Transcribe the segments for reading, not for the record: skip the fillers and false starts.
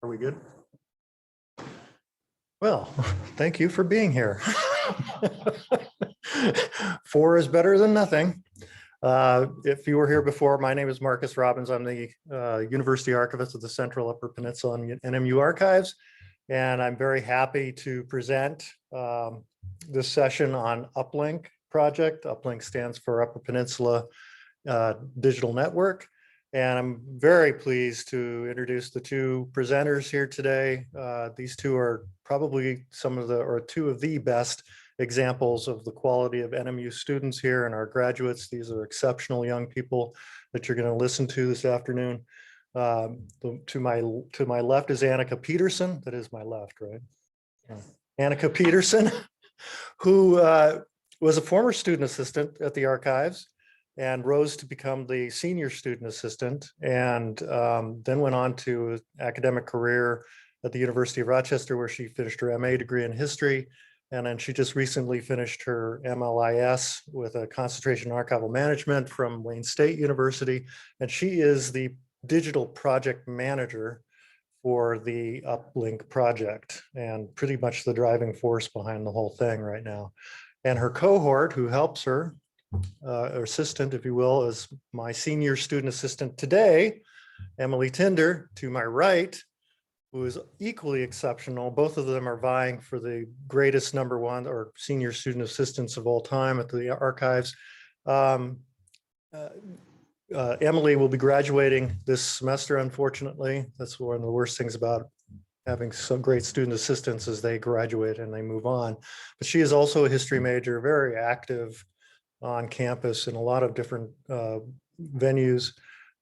Are we good? Well, thank you for being here. 4 is better than nothing. If you were here before, my name is Marcus Robbins. I'm the University Archivist of the Central Upper Peninsula and NMU Archives, and I'm very happy to present this session on UPLINK project. UPLINK stands for Upper Peninsula Digital Network. And I'm very pleased to introduce the 2 presenters here today. These 2 are probably two of the best examples of the quality of NMU students here and our graduates. These are exceptional young people that you're going to listen to this afternoon. To my left is Annika Peterson. That is my left, right? Yes. Annika Peterson, who was a former student assistant at the archives and rose to become the senior student assistant, and then went on to an academic career at the University of Rochester, where she finished her MA degree in history. And then she just recently finished her MLIS with a concentration in archival management from Wayne State University. And she is the digital project manager for the UPLINK project and pretty much the driving force behind the whole thing right now. And her cohort, who helps her, or assistant, if you will, is my senior student assistant today, Emily Tinder, to my right, who is equally exceptional. Both of them are vying for the greatest #1 or senior student assistants of all time at the archives. Emily will be graduating this semester, unfortunately. That's one of the worst things about having some great student assistants as they graduate and they move on. But she is also a history major, very active on campus in a lot of different venues,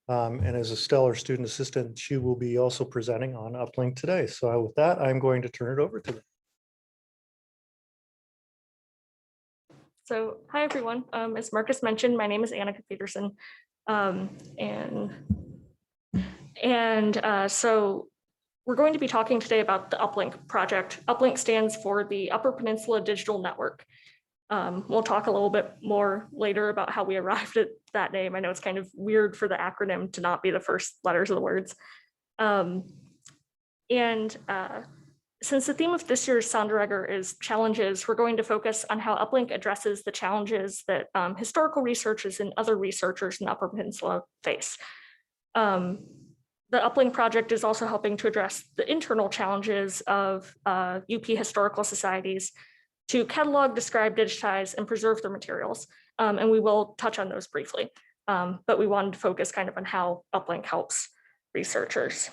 and as a stellar student assistant, she will be also presenting on UPLINK today. So with that, I'm going to turn it over to them. So hi everyone, as Marcus mentioned, my name is Annika Peterson, so we're going to be talking today about the UPLINK project. UPLINK stands for the Upper Peninsula Digital Network. We'll talk a little bit more later about how we arrived at that name. I know it's kind of weird for the acronym to not be the first letters of the words. Since the theme of this year's Sonderegger is challenges, we're going to focus on how UPLINK addresses the challenges that historical researchers and other researchers in the Upper Peninsula face. The UPLINK project is also helping to address the internal challenges of UP historical societies to catalog, describe, digitize, and preserve their materials. And we will touch on those briefly, but we wanted to focus kind of on how UPLINK helps researchers.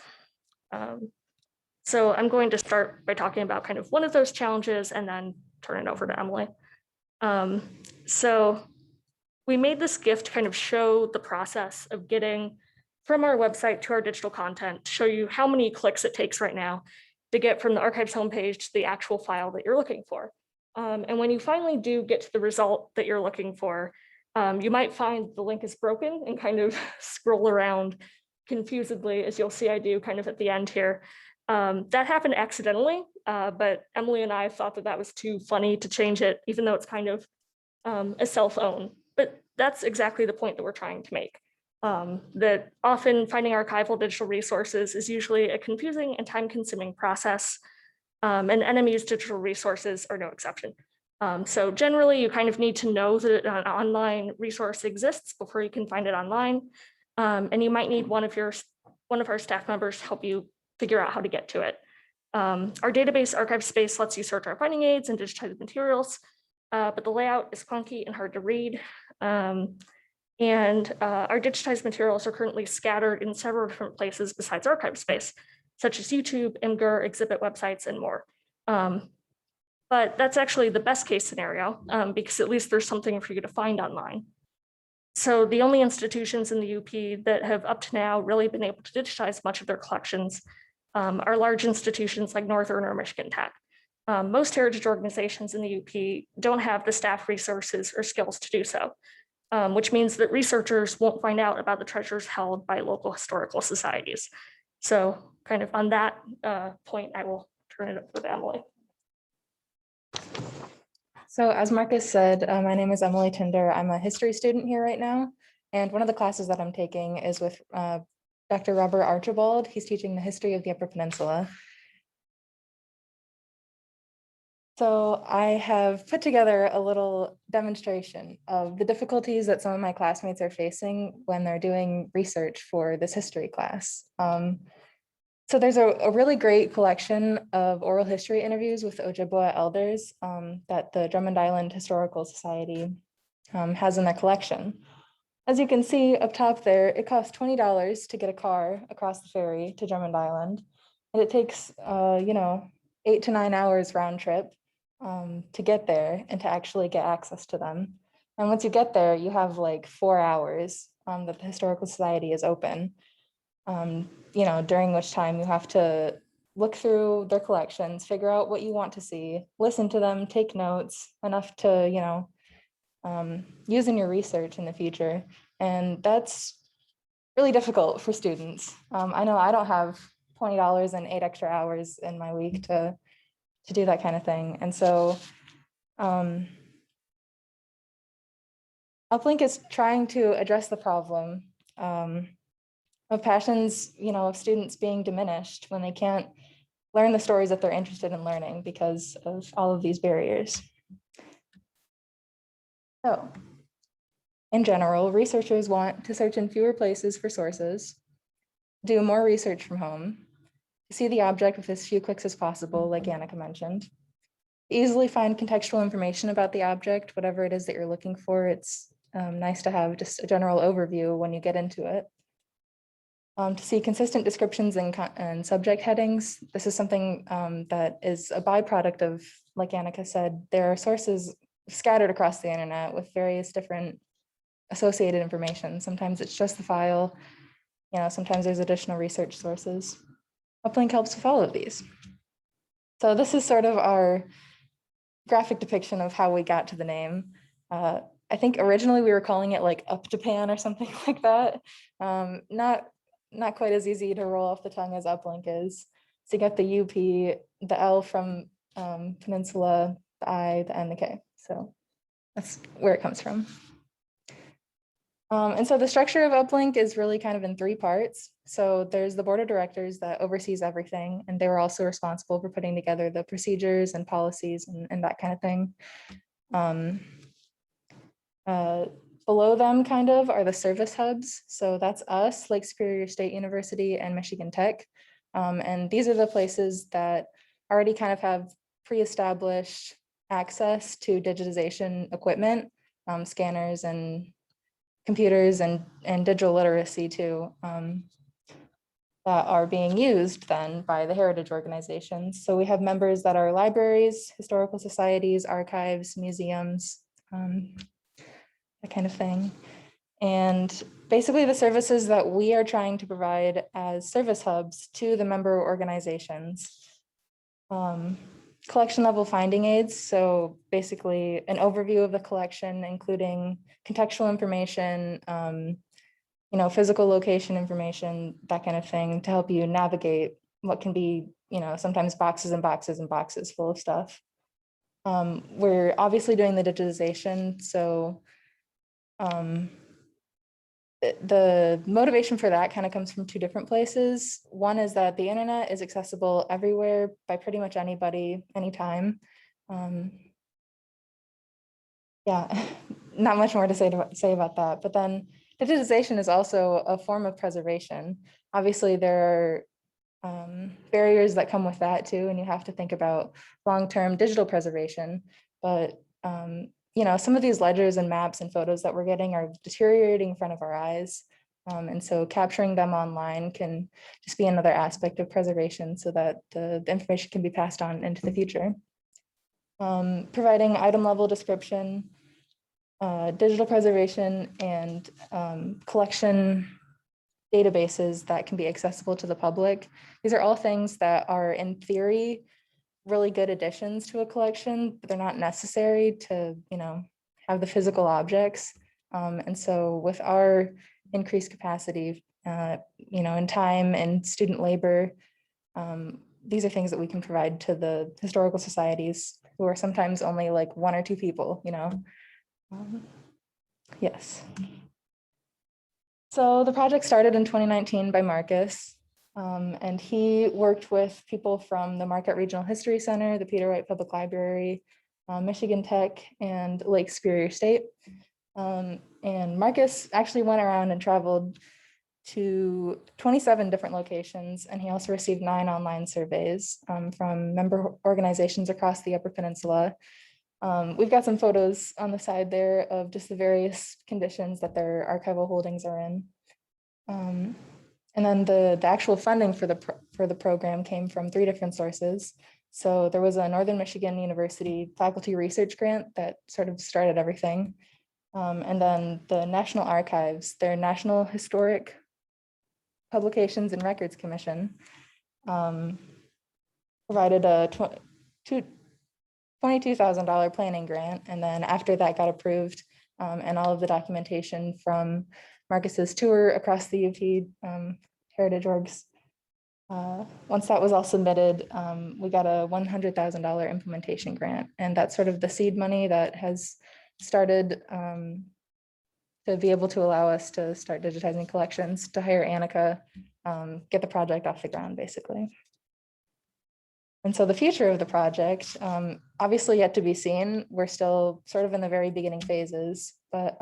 So I'm going to start by talking about kind of one of those challenges and then turn it over to Emily. So we made this GIF to kind of show the process of getting from our website to our digital content, to show you how many clicks it takes right now to get from the archives homepage to the actual file that you're looking for. And when you finally do get to the result that you're looking for, you might find the link is broken and kind of scroll around confusedly, as you'll see I do kind of at the end here. That happened accidentally, but Emily and I thought that that was too funny to change it, even though it's kind of a self-own. But that's exactly the point that we're trying to make. That often finding archival digital resources is usually a confusing and time-consuming process. And NMU's digital resources are no exception. So generally, you kind of need to know that an online resource exists before you can find it online. And you might need one of our staff members to help you figure out how to get to it. Our database archive space lets you search our finding aids and digitize materials, but the layout is clunky and hard to read. Our digitized materials are currently scattered in several different places besides archive space, such as YouTube, IMGR, exhibit websites, and more. But that's actually the best case scenario, because at least there's something for you to find online. So the only institutions in the UP that have up to now really been able to digitize much of their collections are large institutions like Northern or Michigan Tech. Most heritage organizations in the UP don't have the staff resources or skills to do so, which means that researchers won't find out about the treasures held by local historical societies. So kind of on that point, I will turn it over to Emily. So as Marcus said, my name is Emily Tinder. I'm a history student here right now. And one of the classes that I'm taking is with Dr. Robert Archibald. He's teaching the history of the Upper Peninsula. So I have put together a little demonstration of the difficulties that some of my classmates are facing when they're doing research for this history class. So there's a really great collection of oral history interviews with Ojibwa elders that the Drummond Island Historical Society has in their collection. As you can see up top there, it costs $20 to get a car across the ferry to Drummond Island. And it takes, 8 to 9 hours round trip to get there and to actually get access to them. And once you get there, you have like 4 hours that the Historical Society is open, during which time you have to look through their collections, figure out what you want to see, listen to them, take notes, enough to, use in your research in the future. And that's really difficult for students. I know I don't have $20 and 8 extra hours in my week to do that kind of thing. And so UPLINK is trying to address the problem of passions, of students being diminished when they can't learn the stories that they're interested in learning because of all of these barriers. So, in general, researchers want to search in fewer places for sources, do more research from home, see the object with as few clicks as possible, like Annika mentioned, easily find contextual information about the object, whatever it is that you're looking for. It's nice to have just a general overview when you get into it. To see consistent descriptions and subject headings. This is something that is a byproduct of, like Annika said, there are sources scattered across the internet with various different associated information. Sometimes it's just the file, sometimes there's additional research sources. UPLINK helps with all of these. So this is sort of our graphic depiction of how we got to the name. I think originally we were calling it like Up Japan or something like that. Not quite as easy to roll off the tongue as UPLINK is. So you got the UP, the L from Peninsula, the I, the N, the K. So that's where it comes from. And so the structure of UPLINK is really kind of in 3 parts. So there's the board of directors that oversees everything, and they were also responsible for putting together the procedures and policies and that kind of thing. Below them kind of are the service hubs. So that's us, Lake Superior State University and Michigan Tech. And these are the places that already kind of have pre-established access to digitization equipment, scanners and computers and digital literacy too, that are being used then by the heritage organizations. So we have members that are libraries, historical societies, archives, museums, that kind of thing. And basically the services that we are trying to provide as service hubs to the member organizations. Collection level finding aids. So basically an overview of the collection, including contextual information, physical location information, that kind of thing, to help you navigate what can be, sometimes boxes and boxes and boxes full of stuff. We're obviously doing the digitization. So the motivation for that kind of comes from 2 different places. One is that the internet is accessible everywhere by pretty much anybody, anytime. Yeah, not much more to say about that. But then digitization is also a form of preservation. Obviously, there are barriers that come with that too, and you have to think about long-term digital preservation. But some of these ledgers and maps and photos that we're getting are deteriorating in front of our eyes. And so capturing them online can just be another aspect of preservation so that the information can be passed on into the future. Providing item level description, digital preservation, and collection databases that can be accessible to the public. These are all things that are in theory really good additions to a collection, but they're not necessary to, have the physical objects. And so with our increased capacity, in time and student labor, these are things that we can provide to the historical societies who are sometimes only like 1 or 2 people, Yes. So the project started in 2019 by Marcus, and he worked with people from the Marquette Regional History Center, the Peter White Public Library, Michigan Tech, and Lake Superior State. And Marcus actually went around and traveled to 27 different locations, and he also received 9 online surveys from member organizations across the Upper Peninsula. We've got some photos on the side there of just the various conditions that their archival holdings are in. And then the actual funding for the program came from 3 different sources. So there was a Northern Michigan University faculty research grant that sort of started everything. And then the National Archives, their National Historic Publications and Records Commission, provided a $22,000 planning grant. And then after that got approved, and all of the documentation from Marcus's tour across the UP Heritage Orgs, once that was all submitted, we got a $100,000 implementation grant. And that's sort of the seed money that has started to be able to allow us to start digitizing collections, to hire Annika, get the project off the ground, basically. And so the future of the project, obviously yet to be seen. We're still sort of in the very beginning phases, but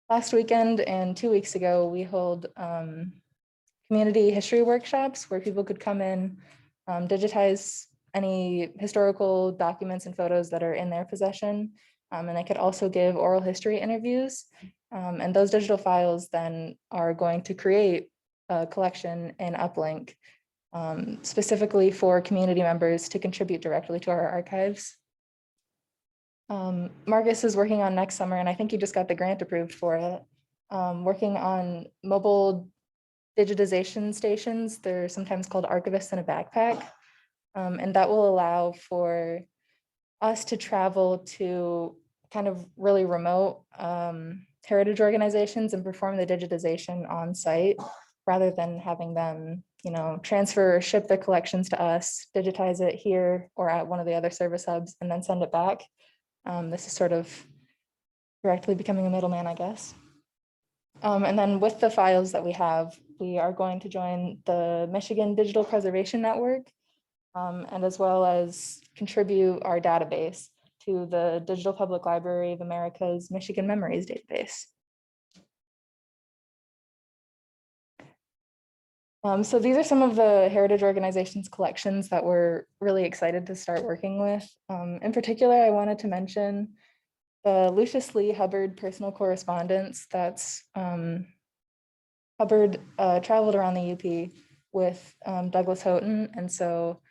last weekend and 2 weeks ago, we held community history workshops where people could come in, digitize any historical documents and photos that are in their possession. And they could also give oral history interviews. And those digital files then are going to create a collection in UPLINK, specifically for community members to contribute directly to our archives. Marcus is working on next summer, and I think he just got the grant approved for it, working on mobile digitization stations. They're sometimes called archivists in a backpack. And that will allow for us to travel to kind of really remote heritage organizations and perform the digitization on site rather than having them, transfer or ship their collections to us, digitize it here or at one of the other service hubs, and then send it back. This is sort of directly becoming a middleman, I guess. And then with the files that we have, we are going to join the Michigan Digital Preservation Network, and as well as contribute our database to the Digital Public Library of America's Michigan Memories database. So these are some of the heritage organizations collections that we're really excited to start working with. In particular, I wanted to mention the Lucius Lee Hubbard personal correspondence. That's Hubbard traveled around the UP with Douglas Houghton, and so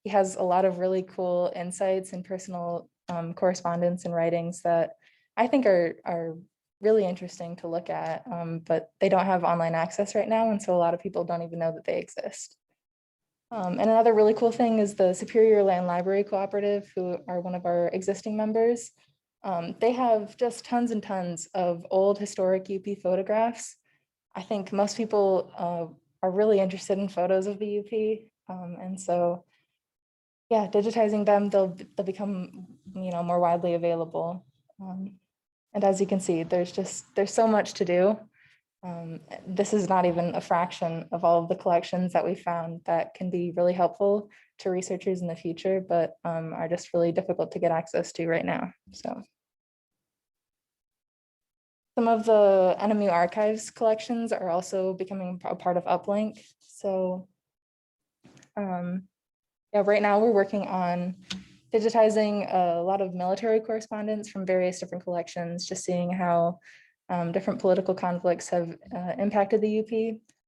he has a lot of really cool insights and personal correspondence and writings that I think are really interesting to look at, but they don't have online access right now, and so a lot of people don't even know that they exist. And another really cool thing is the Superior Land Library Cooperative, who are one of our existing members. They have just tons and tons of old historic UP photographs. I think most people are really interested in photos of the UP, and so yeah, digitizing them, they'll become more widely available. And as you can see, there's so much to do. This is not even a fraction of all of the collections that we found that can be really helpful to researchers in the future, but are just really difficult to get access to right now. So some of the NMU Archives collections are also becoming a part of UPLINK. So yeah, right now we're working on digitizing a lot of military correspondence from various different collections, just seeing how different political conflicts have impacted the UP.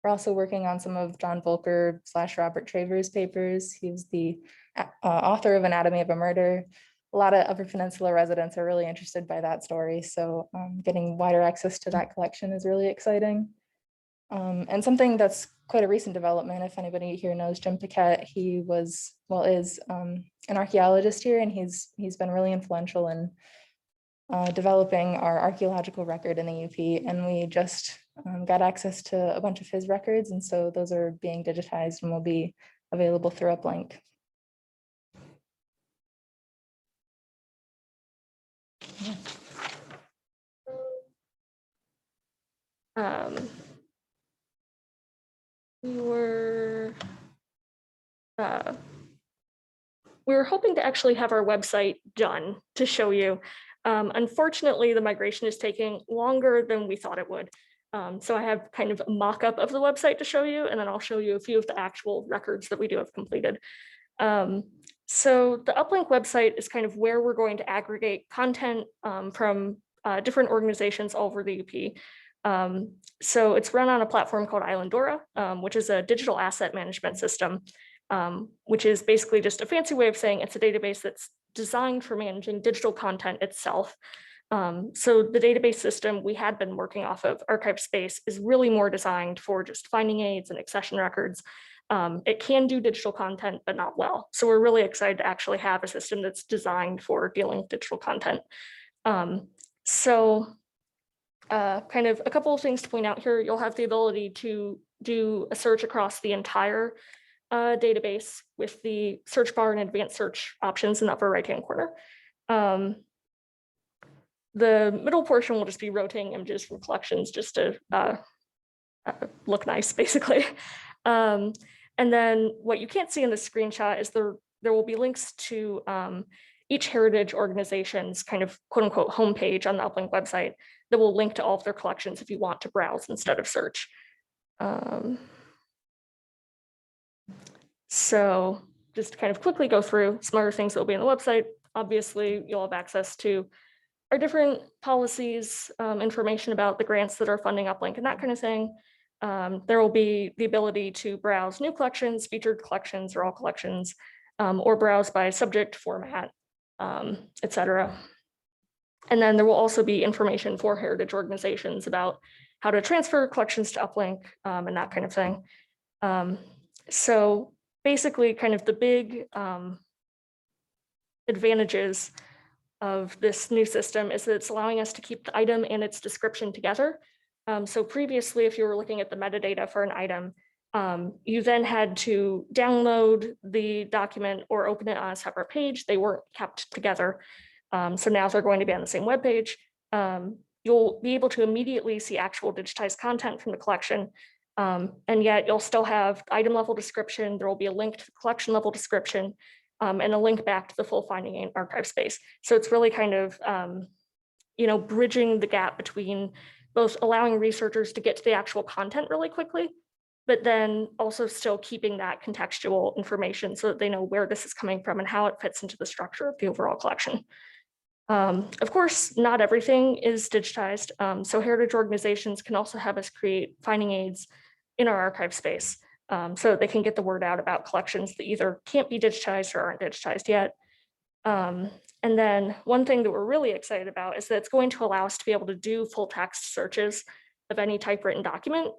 We're also working on some of John Volker / Robert Travers' papers. He's the author of Anatomy of a Murder. A lot of Upper Peninsula residents are really interested by that story, so getting wider access to that collection is really exciting. And something that's quite a recent development, if anybody here knows Jim Paquette, he is an archaeologist here, and he's been really influential in developing our archaeological record in the UP, and we just got access to a bunch of his records, and so those are being digitized and will be available through UPLINK. Yeah. We were hoping to actually have our website done to show you. Unfortunately, the migration is taking longer than we thought it would. So I have kind of a mock-up of the website to show you, and then I'll show you a few of the actual records that we do have completed. So the UPLINK website is kind of where we're going to aggregate content from different organizations all over the UP. So it's run on a platform called Islandora, which is a digital asset management system, which is basically just a fancy way of saying it's a database that's designed for managing digital content itself. So the database system we had been working off of, Archive Space, is really more designed for just finding aids and accession records. It can do digital content, but not well. So we're really excited to actually have a system that's designed for dealing with digital content. Kind of a couple of things to point out here. You'll have the ability to do a search across the entire database with the search bar and advanced search options in the upper right-hand corner. The middle portion will just be rotating images from collections just to look nice, basically. And then what you can't see in the screenshot is there will be links to each heritage organization's kind of quote unquote homepage on the UPLINK website that will link to all of their collections if you want to browse instead of search. So just to kind of quickly go through some other things that will be on the website. Obviously, you'll have access to our different policies, information about the grants that are funding UPLINK and that kind of thing. There will be the ability to browse new collections, featured collections, or all collections, or browse by subject, format, etc. And then there will also be information for heritage organizations about how to transfer collections to UPLINK and that kind of thing. So basically, kind of the big advantages of this new system is that it's allowing us to keep the item and its description together. So previously, if you were looking at the metadata for an item, you then had to download the document or open it on a separate page. They weren't kept together. So now they're going to be on the same web page. You'll be able to immediately see actual digitized content from the collection. And yet you'll still have item level description. There will be a link to the collection level description and a link back to the full finding in archive space. So it's really kind of, bridging the gap between both allowing researchers to get to the actual content really quickly, but then also still keeping that contextual information so that they know where this is coming from and how it fits into the structure of the overall collection. Of course, not everything is digitized. So heritage organizations can also have us create finding aids in our archive space so that they can get the word out about collections that either can't be digitized or aren't digitized yet. And then one thing that we're really excited about is that it's going to allow us to be able to do full text searches of any typewritten document,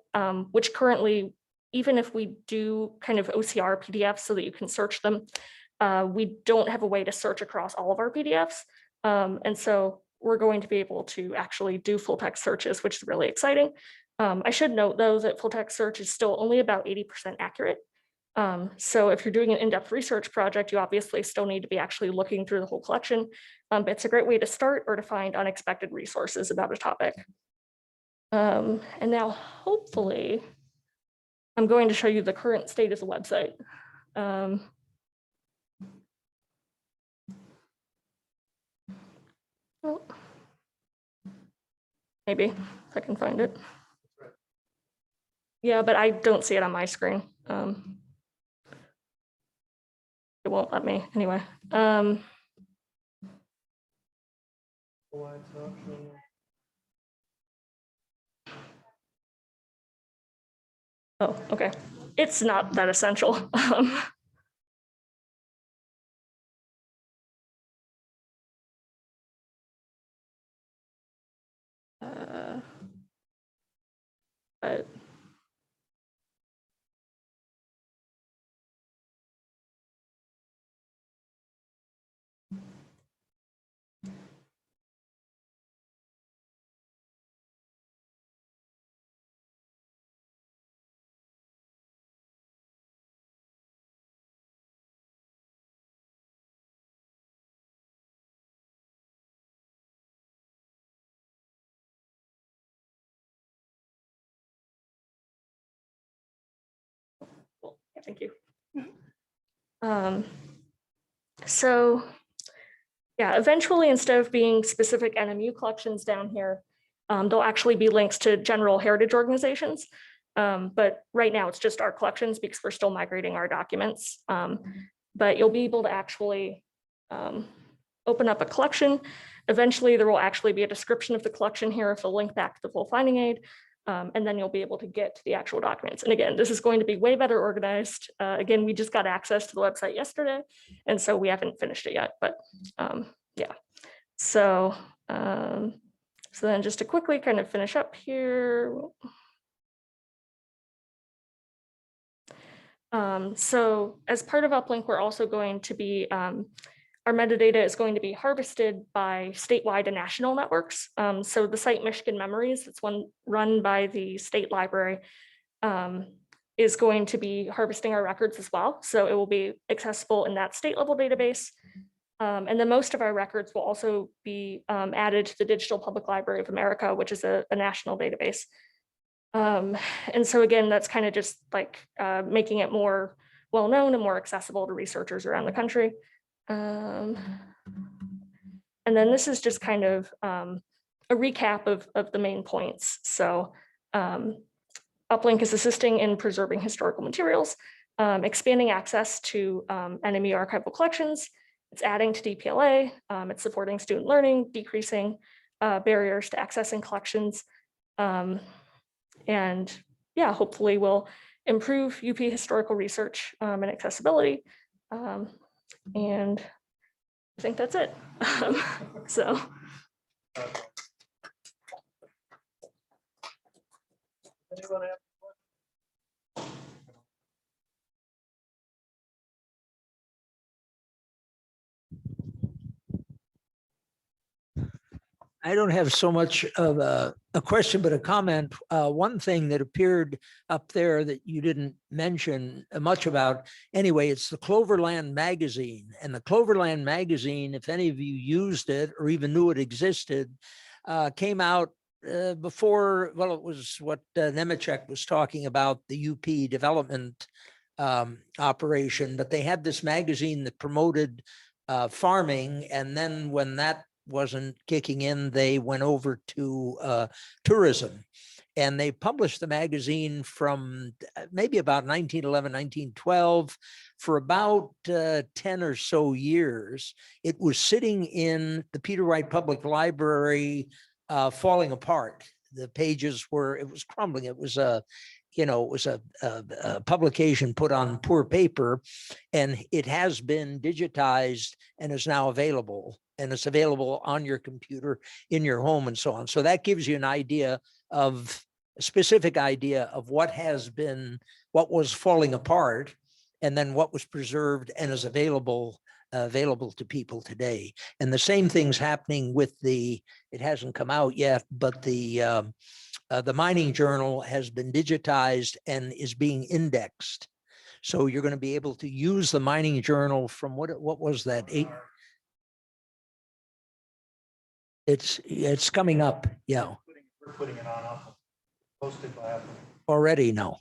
which currently, even if we do kind of OCR PDFs so that you can search them, we don't have a way to search across all of our PDFs. And so we're going to be able to actually do full text searches, which is really exciting. I should note though that full text search is still only about 80% accurate. So if you're doing an in-depth research project, you obviously still need to be actually looking through the whole collection. But it's a great way to start or to find unexpected resources about a topic. And now hopefully I'm going to show you the current state of the website. Oh, maybe if I can find it. Yeah, but I don't see it on my screen. It won't let me anyway. Oh, okay. It's not that essential. But thank you. So yeah, eventually, instead of being specific NMU collections down here, there'll actually be links to general heritage organizations. But right now it's just our collections because we're still migrating our documents. But you'll be able to actually open up a collection. Eventually, there will actually be a description of the collection here if a link back to the full finding aid. And then you'll be able to get to the actual documents. And again, this is going to be way better organized. Again, we just got access to the website yesterday, and so we haven't finished it yet, but yeah. So, so then just to quickly kind of finish up here. So as part of UPLINK, we're also going to be, our metadata is going to be harvested by statewide and national networks. So the site Michigan Memories, that's one run by the state library, is going to be harvesting our records as well. So it will be accessible in that state level database. And then most of our records will also be added to the Digital Public Library of America, which is a national database. And so again, that's kind of just like making it more well-known and more accessible to researchers around the country. And then this is just kind of a recap of the main points. So UPLINK is assisting in preserving historical materials, expanding access to NME archival collections. It's adding to DPLA, it's supporting student learning, decreasing barriers to accessing collections. And yeah, hopefully will improve UP historical research and accessibility. And I think that's it. So. Anyone have? I don't have so much of a question, but a comment. One thing that appeared up there that you didn't mention much about, anyway, it's the Cloverland Magazine. And the Cloverland Magazine, if any of you used it or even knew it existed, came out before, well, it was what Nemechek was talking about, the UP development operation, but they had this magazine that promoted farming. And then when that wasn't kicking in, they went over to tourism, and they published the magazine from maybe about 1911, 1912 for about 10 or so years. It was sitting in the Peter Wright Public Library, falling apart. The pages were, it was crumbling. It was a, you know, it was a publication put on poor paper, and it has been digitized and is now available. And it's available on your computer, in your home, and so on. So that gives you an idea of, a specific idea of what has been, what was falling apart, and then what was preserved and is available to people today. And the same thing's happening with the, it hasn't come out yet, but the mining journal has been digitized and is being indexed. So you're going to be able to use the mining journal from what was that, It's coming up, yeah. We're putting it on, posted by Apple. Already, no.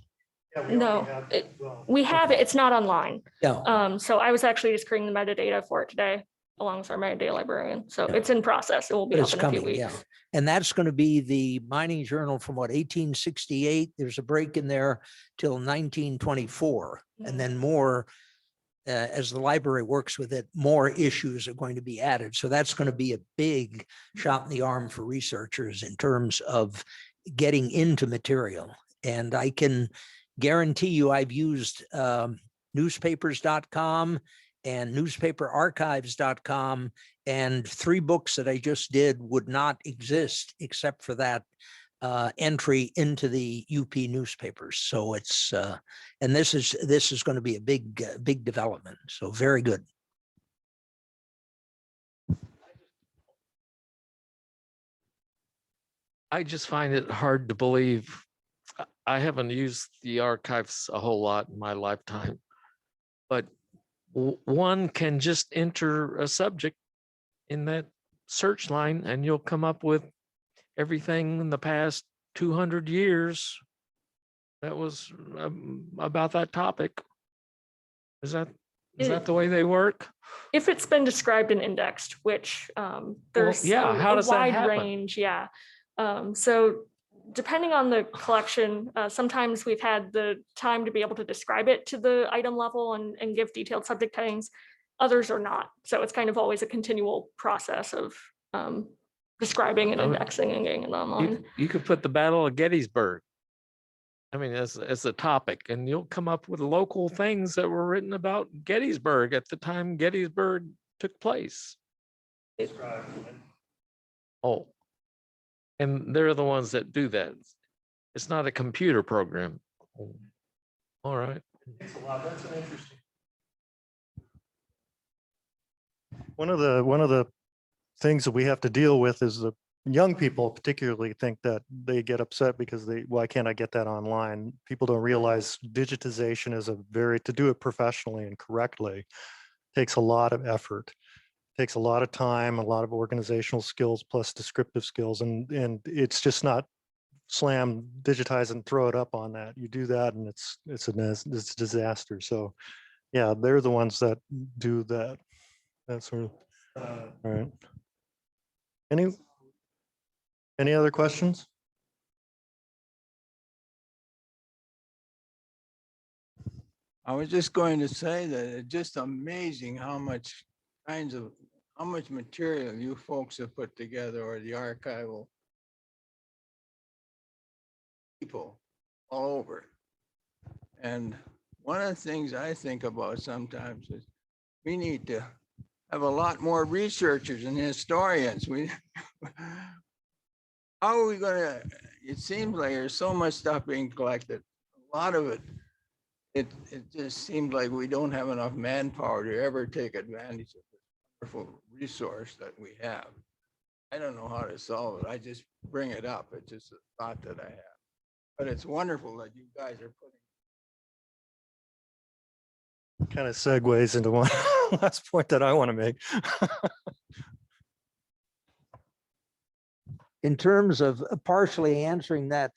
Yeah, we No, already have it. Well, we have it, it's not online. Yeah, So I was actually just creating the metadata for it today, along with our metadata librarian. So Yeah. it's in process. It will be but up it's in a few coming, yeah. weeks. And that's going to be the mining journal from what, 1868? There's a break in there till 1924, and then more. As the library works with it, more issues are going to be added. So that's going to be a big shot in the arm for researchers in terms of getting into material. And I can guarantee you I've used newspapers.com and newspaperarchives.com, and 3 books that I just did would not exist except for that entry into the UP newspapers. So it's and this is going to be a big development. So very good. I just find it hard to believe. I haven't used the archives a whole lot in my lifetime, but one can just enter a subject in that search line and you'll come up with everything in the past 200 years that was about that topic. Is that It- the way they work? If it's been described and indexed, which there's yeah, how does that wide happen? range, yeah. So depending on the collection, sometimes we've had the time to be able to describe it to the item level and give detailed subject headings. Others are not. So it's kind of always a continual process of describing and Oh, indexing and getting it online. You could put the Battle of Gettysburg. I mean, as a topic, and you'll come up with local things that were written about Gettysburg at the time Gettysburg took place. Oh, and they're the ones that do that. It's not a computer program. All right. Thanks a lot. That's an interesting. One of the things that we have to deal with is the young people particularly think that they get upset because why can't I get that online? People don't realize digitization is to do it professionally and correctly takes a lot of effort, takes a lot of time, a lot of organizational skills plus descriptive skills, and it's just not slam, digitize and throw it up on that. You do that and it's a disaster. So yeah, they're the ones that do that. That's sort of all right. Any other questions? I was just going to say that it's just amazing how much material you folks have put together, or the archival people all over. And one of the things I think about sometimes is we need to have a lot more researchers and historians. How are we gonna, it seems like there's so much stuff being collected. A lot of it just seems like we don't have enough manpower to ever take advantage of this wonderful resource that we have. I don't know how to solve it. I just bring it up. It's just a thought that I have. But it's wonderful that you guys are putting. Kind of segues into one last point that I want to make. In terms of partially answering the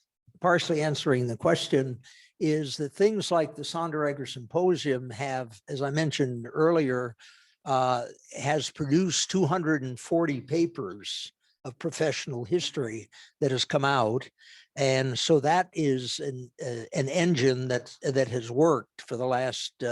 question, is that things like the Sonderegger Symposium have, as I mentioned earlier, has produced 240 papers of professional history that has come out. And so that is an engine that has worked for the last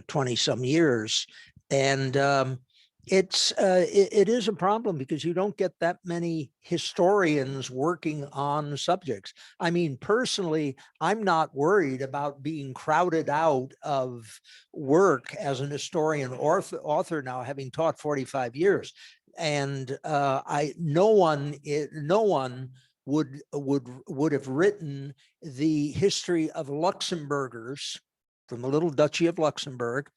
20 some years. And it is a problem because you don't get that many historians working on subjects. I mean, personally, I'm not worried about being crowded out of work as an historian author now, having taught 45 years. And no one would have written the history of Luxembourgers from the little Duchy of Luxembourg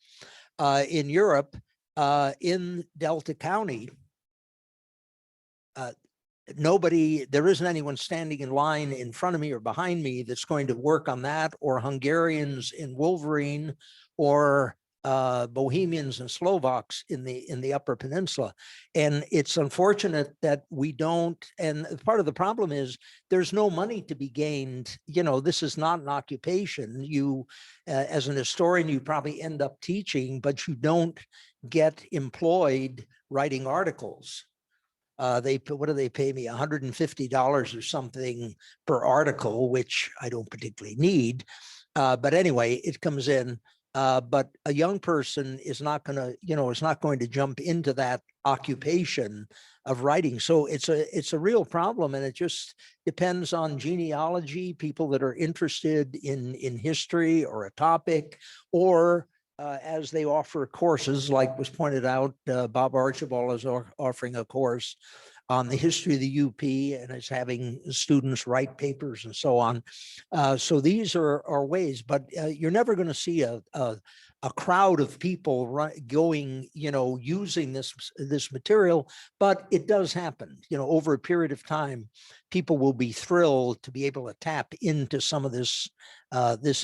in Europe in Delta County. There isn't anyone standing in line in front of me or behind me that's going to work on that, or Hungarians in Wolverine, or Bohemians and Slovaks in the Upper Peninsula. And it's unfortunate that we don't, and part of the problem is there's no money to be gained. You know, this is not an occupation. You, as an historian, you probably end up teaching, but you don't get employed writing articles. What do they pay me? $150 or something per article, which I don't particularly need. But anyway, it comes in. But a young person is not going to jump into that occupation of writing. So it's a real problem, and it just depends on genealogy, people that are interested in history or a topic, or as they offer courses, like was pointed out, Bob Archibald is offering a course on the history of the UP and is having students write papers and so on. So these are ways, but you're never going to see a crowd of people going, using this material, but it does happen. Over a period of time, people will be thrilled to be able to tap into some of this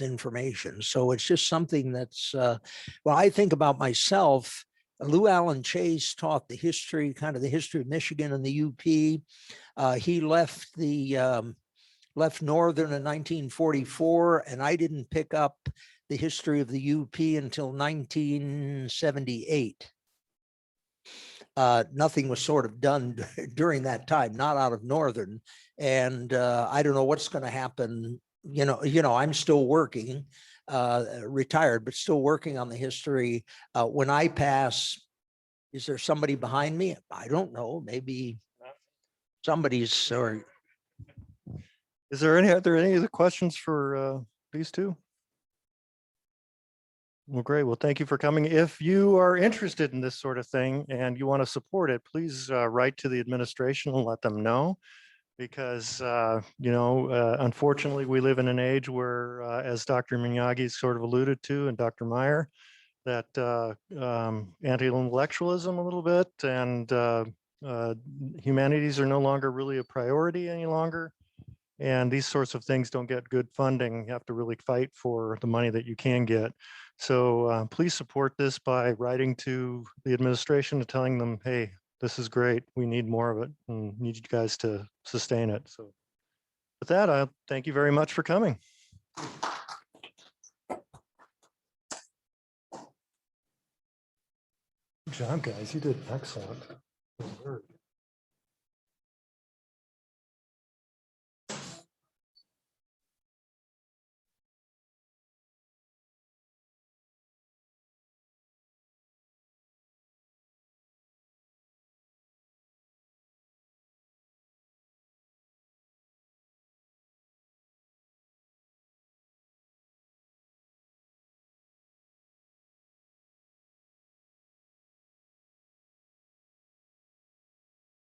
information. So it's just something that's, well, I think about myself. Lou Allen Chase taught the history of Michigan and the UP. He left Northern in 1944, and I didn't pick up the history of the UP until 1978. Nothing was sort of done during that time, not out of Northern. And I don't know what's going to happen. I'm still working, retired, but still working on the history. When I pass, is there somebody behind me? I don't know. Maybe somebody's or. Are there any other questions for these two? Well, great. Well, thank you for coming. If you are interested in this sort of thing and you want to support it, please write to the administration and let them know. Because, unfortunately, we live in an age where, as Dr. Miyagi sort of alluded to, and Dr. Meyer, that anti-intellectualism a little bit and humanities are no longer really a priority any longer. And these sorts of things don't get good funding. You have to really fight for the money that you can get. So please support this by writing to the administration and telling them, hey, this is great. We need more of it and need you guys to sustain it. So with that, I thank you very much for coming. Good job, guys. You did excellent.